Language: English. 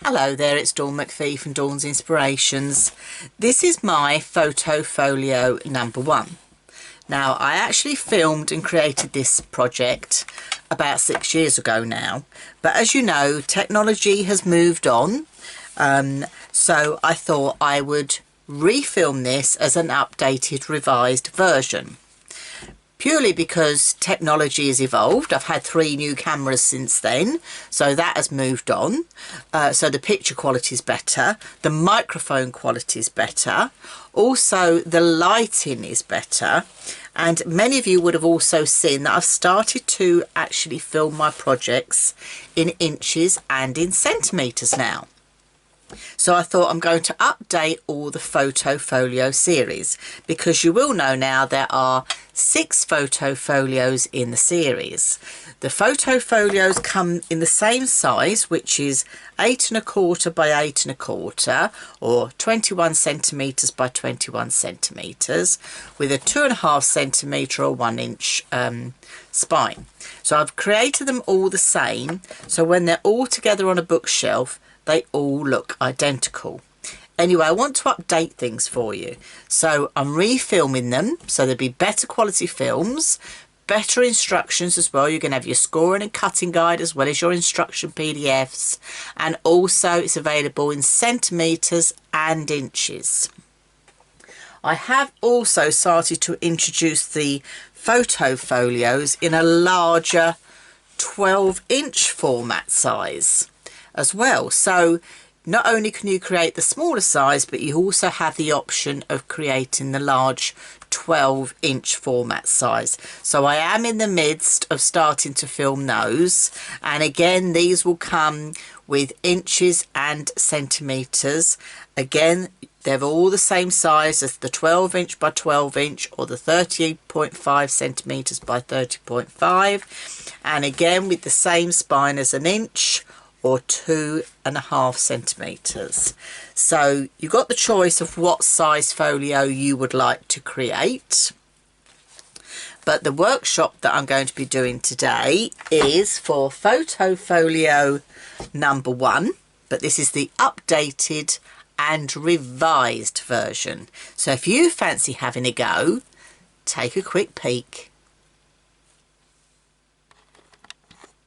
Hello there, it's Dawn McPhee from Dawn's Inspirations. This is my Foto Folio number 1. Now, I actually filmed and created this project about 6 years ago now, but as you know, technology has moved on, so I thought I would refilm this as an updated, revised version. Purely because technology has evolved. I've had 3 new cameras since then, so that has moved on. So the picture quality is better, the microphone quality is better, also the lighting is better, and many of you would have also seen that I've started to actually film my projects in inches and in centimetres now. So I thought I'm going to update all the Foto Folio series, because you will know now there are 6 Foto Folios in the series. The Foto Folios come in the same size, which is 8 1/4 by 8 1/4, or 21 centimetres by 21 centimetres, with a 2.5 centimetre or 1 inch spine. So I've created them all the same, so when they're all together on a bookshelf, they all look identical. Anyway, I want to update things for you. So I'm refilming them, so there'll be better quality films, better instructions as well. You're going to have your scoring and cutting guide as well as your instruction PDFs. And also it's available in centimetres and inches. I have also started to introduce the Foto Folios in a larger 12-inch format size as well. So not only can you create the smaller size, but you also have the option of creating the large 12-inch format size. So I am in the midst of starting to film those, and again these will come with inches and centimetres. Again, they're all the same size as the 12-inch by 12-inch or the 30.5 centimetres by 30.5, and again with the same spine as an inch or 2.5 centimetres. So you've got the choice of what size folio you would like to create. But the workshop that I'm going to be doing today is for Foto Folio number 1, but this is the updated and revised version. So if you fancy having a go, take a quick peek